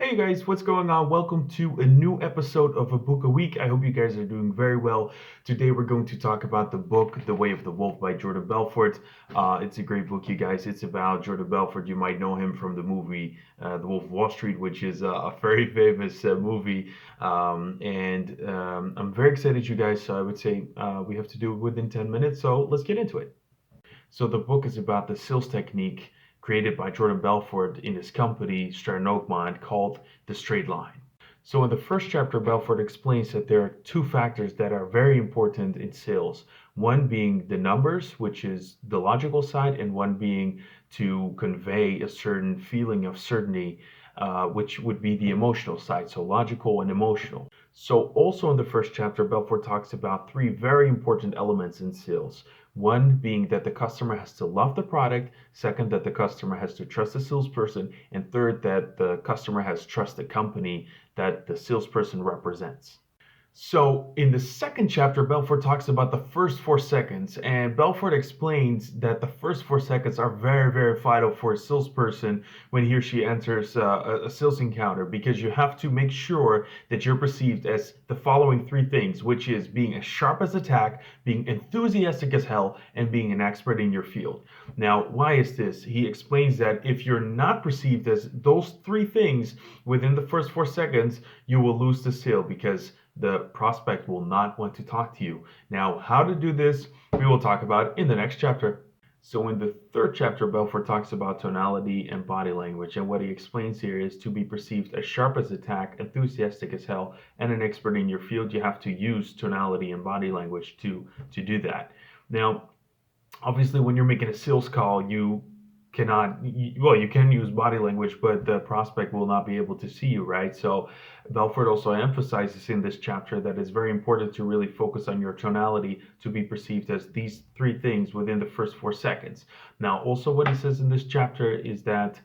Hey guys, what's going on? Welcome to a new episode of A Book a Week. I hope you guys are doing very well. Today we're going to talk about the book The Way of the Wolf by Jordan Belfort. It's a great book, you guys. It's about Jordan Belfort. You might know him from the movie The Wolf of Wall Street, which is a very famous movie. I'm very excited, you guys. So I would say we have to do it within 10 minutes. So let's get into it. So the book is about the sales technique created by Jordan Belfort in his company, Stratton Oakmont, called the straight line. So in the first chapter, Belfort explains that there are two factors that are very important in sales. One being the numbers, which is the logical side, and one being to convey a certain feeling of certainty, which would be the emotional side, so logical and emotional. So also in the first chapter, Belfort talks about three very important elements in sales. One being that the customer has to love the product, second, that the customer has to trust the salesperson, and third, that the customer has to trust the company that the salesperson represents. So, in the second chapter, Belfort talks about the first 4 seconds, and Belfort explains that the first 4 seconds are very, very vital for a salesperson when he or she enters a sales encounter because you have to make sure that you're perceived as the following three things, which is being as sharp as a tack, being enthusiastic as hell, and being an expert in your field. Now, why is this? He explains that if you're not perceived as those three things within the first 4 seconds, you will lose the sale because the prospect will not want to talk to you. Now, how to do this, we will talk about in the next chapter. So, in the third chapter, Belfort talks about tonality and body language, and what he explains here is to be perceived as sharp as a tack, enthusiastic as hell, and an expert in your field, you have to use tonality and body language to do that. Now, obviously, when you're making a sales call, you cannot well, you can use body language, but the prospect will not be able to see you, right? So Belfort also emphasizes in this chapter that it's very important to really focus on your tonality to be perceived as these three things within the first 4 seconds. Now, also what he says in this chapter is that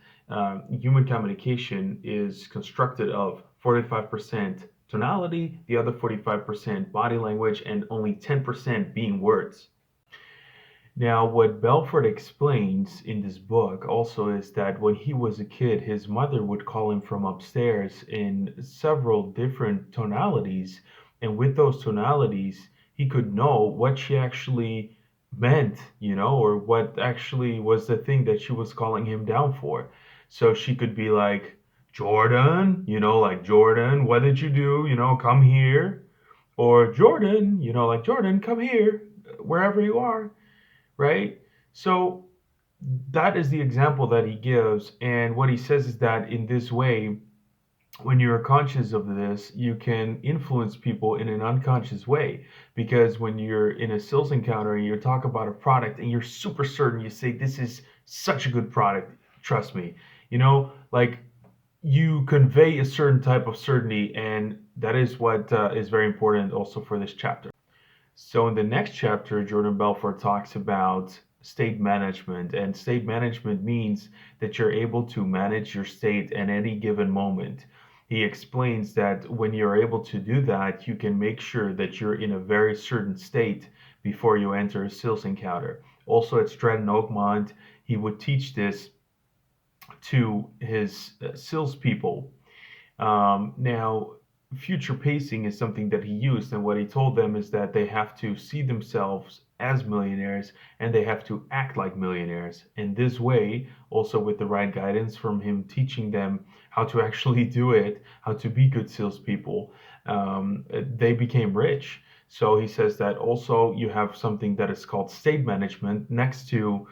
human communication is constructed of 45% tonality, the other 45% body language, and only 10% being words. Now, what Belfort explains in this book also is that when he was a kid, his mother would call him from upstairs in several different tonalities. And with those tonalities, he could know what she actually meant, or what actually was the thing that she was calling him down for. So she could be like, Jordan, like, Jordan, what did you do? Come here. Or Jordan, like, Jordan, come here, wherever you are, right? So that is the example that he gives. And what he says is that in this way, when you're conscious of this, you can influence people in an unconscious way. Because when you're in a sales encounter and you talk about a product and you're super certain, you say, this is such a good product, trust me, like, you convey a certain type of certainty. And that is what is very important also for this chapter. So in the next chapter, Jordan Belfort talks about state management, and state management means that you're able to manage your state at any given moment. He explains that when you're able to do that, you can make sure that you're in a very certain state before you enter a sales encounter. Also at Stratton Oakmont, he would teach this to his salespeople. Now, future pacing is something that he used, and what he told them is that they have to see themselves as millionaires and they have to act like millionaires. In this way, also with the right guidance from him teaching them how to actually do it, how to be good salespeople, they became rich. So he says that also you have something that is called state management next to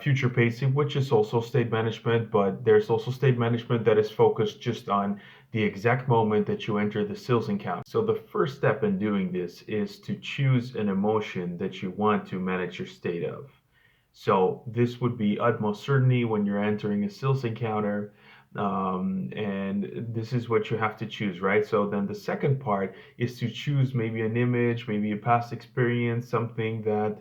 future pacing, which is also state management, but there's also state management that is focused just on the exact moment that you enter the sales encounter. So the first step in doing this is to choose an emotion that you want to manage your state of. So this would be utmost certainty when you're entering a sales encounter. And this is what you have to choose, right? So then the second part is to choose maybe an image, maybe a past experience, something that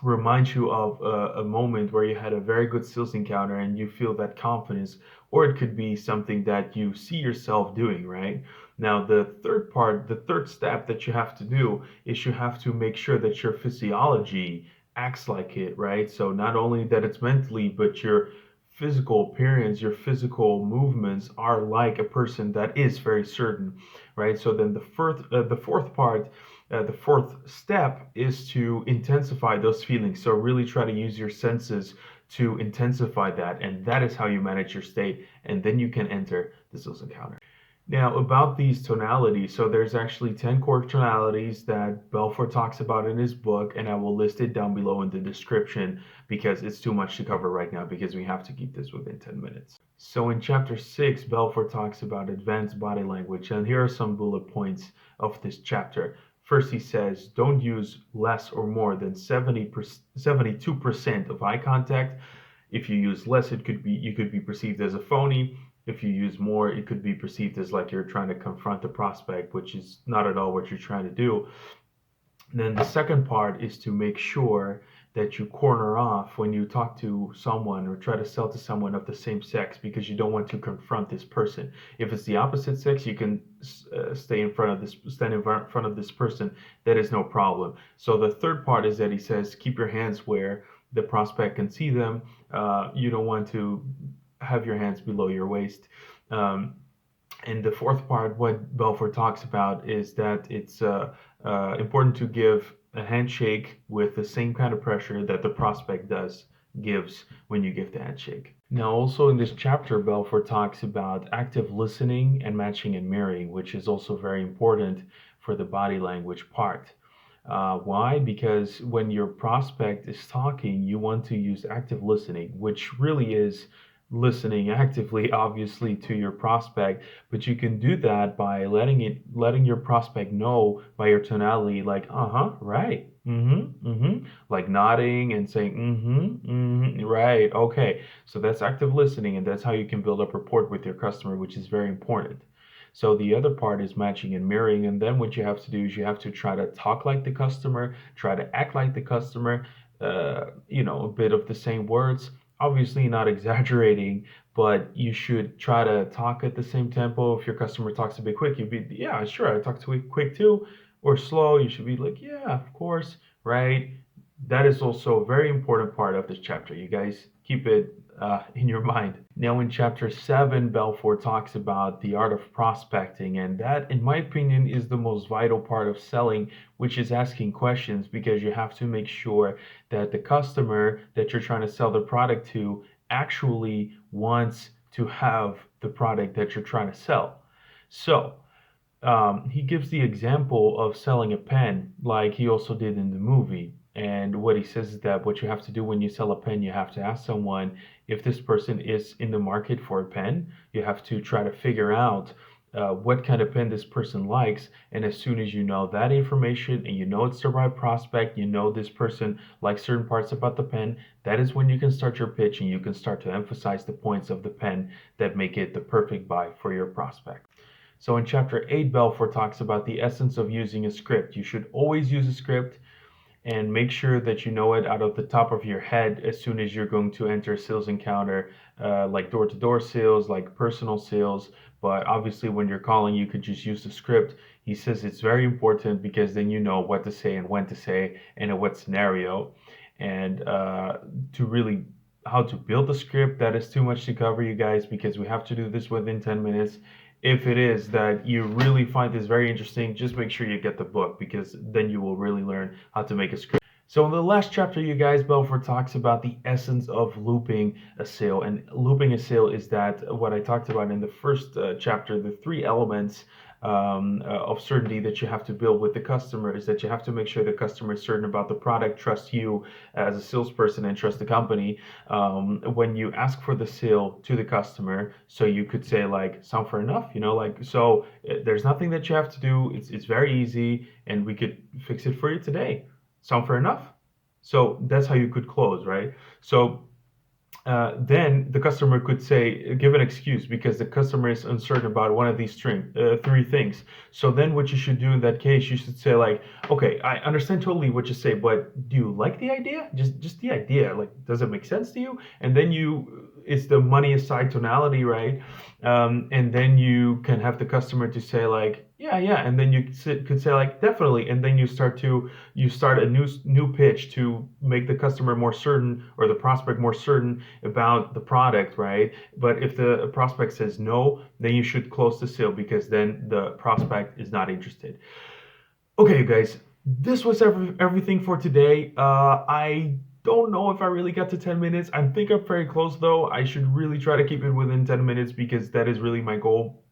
reminds you of a moment where you had a very good sales encounter and you feel that confidence, or it could be something that you see yourself doing, right? Now, the third step that you have to do is you have to make sure that your physiology acts like it, right? So not only that it's mentally, but your physical appearance, your physical movements are like a person that is very certain, right? So then the fourth step is to intensify those feelings. So really try to use your senses to intensify that, and that is how you manage your state, and then you can enter the sales encounter. Now, about these tonalities, so there's actually 10 core tonalities that Belfort talks about in his book, and I will list it down below in the description because it's too much to cover right now because we have to keep this within 10 minutes. So in chapter 6, Belfort talks about advanced body language, and here are some bullet points of this chapter. First, he says, don't use less or more than 72% of eye contact. If you use less, you could be perceived as a phony. If you use more, it could be perceived as like you're trying to confront the prospect, which is not at all what you're trying to do. And then the second part is to make sure that you corner off when you talk to someone or try to sell to someone of the same sex because you don't want to confront this person. If it's the opposite sex, you can stand in front of this person. That is no problem. So the third part is that he says keep your hands where the prospect can see them. You don't want to have your hands below your waist. And the fourth part, what Belfort talks about, is that it's important to give a handshake with the same kind of pressure that the prospect gives when you give the handshake. Now, also in this chapter, Belfort talks about active listening and matching and mirroring, which is also very important for the body language part. Why? Because when your prospect is talking, you want to use active listening, which really is listening actively, obviously, to your prospect. But you can do that by letting your prospect know by your tonality, like, right, like nodding and saying, right, okay. So that's active listening, and that's how you can build up rapport with your customer, which is very important. So the other part is matching and mirroring, and then what you have to do is you have to try to talk like the customer, try to act like the customer, a bit of the same words. Obviously, not exaggerating, but you should try to talk at the same tempo. If your customer talks a bit quick, you'd be, yeah, sure, I talk to it quick too. Or slow, you should be like, yeah, of course, right? That is also a very important part of this chapter. You guys keep it in your mind. Now, in chapter 7, Belfort talks about the art of prospecting, and that, in my opinion, is the most vital part of selling, which is asking questions because you have to make sure that the customer that you're trying to sell the product to actually wants to have the product that you're trying to sell. So, he gives the example of selling a pen, like he also did in the movie. And what he says is that what you have to do when you sell a pen, you have to ask someone if this person is in the market for a pen. You have to try to figure out what kind of pen this person likes. And as soon as you know that information and you know it's the right prospect, you know this person likes certain parts about the pen, that is when you can start your pitch and you can start to emphasize the points of the pen that make it the perfect buy for your prospect. So in chapter 8, Belfort talks about the essence of using a script. You should always use a script and make sure that you know it out of the top of your head as soon as you're going to enter a sales encounter, like door-to-door sales, like personal sales. But obviously, when you're calling, you could just use the script. He says it's very important because then you know what to say and when to say and in what scenario. And to really how to build a script, that is too much to cover, you guys, because we have to do this within 10 minutes. If it is that you really find this very interesting, just make sure you get the book because then you will really learn how to make a script. So in the last chapter, you guys, Belfort talks about the essence of looping a sale. And looping a sale is that what I talked about in the first chapter, the three elements of certainty that you have to build with the customer is that you have to make sure the customer is certain about the product, trust you as a salesperson, and trust the company. When you ask for the sale to the customer, so you could say like, sound fair enough, like, so there's nothing that you have to do. It's very easy, and we could fix it for you today. Sound fair enough? So that's how you could close, right? So then the customer could say, give an excuse because the customer is uncertain about one of these three things. So then what you should do in that case, you should say like, okay, I understand totally what you say, but do you like the idea? Just the idea, like, does it make sense to you? And then you it's the money aside tonality, right? And then you can have the customer to say like, yeah, yeah, and then you could say like, definitely, and then you start a new pitch to make the customer more certain or the prospect more certain about the product, right? But if the prospect says no, then you should close the sale because then the prospect is not interested. Okay, you guys, this was everything for today. I don't know if I really got to 10 minutes. I think I'm very close though. I should really try to keep it within 10 minutes because that is really my goal.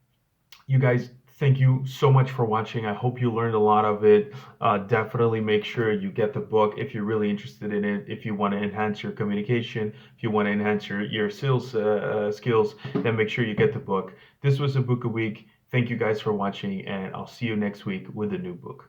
You guys, thank you so much for watching. I hope you learned a lot of it. Definitely make sure you get the book if you're really interested in it. If you want to enhance your communication, if you want to enhance your sales skills, then make sure you get the book. This was a book a week. Thank you guys for watching, and I'll see you next week with a new book.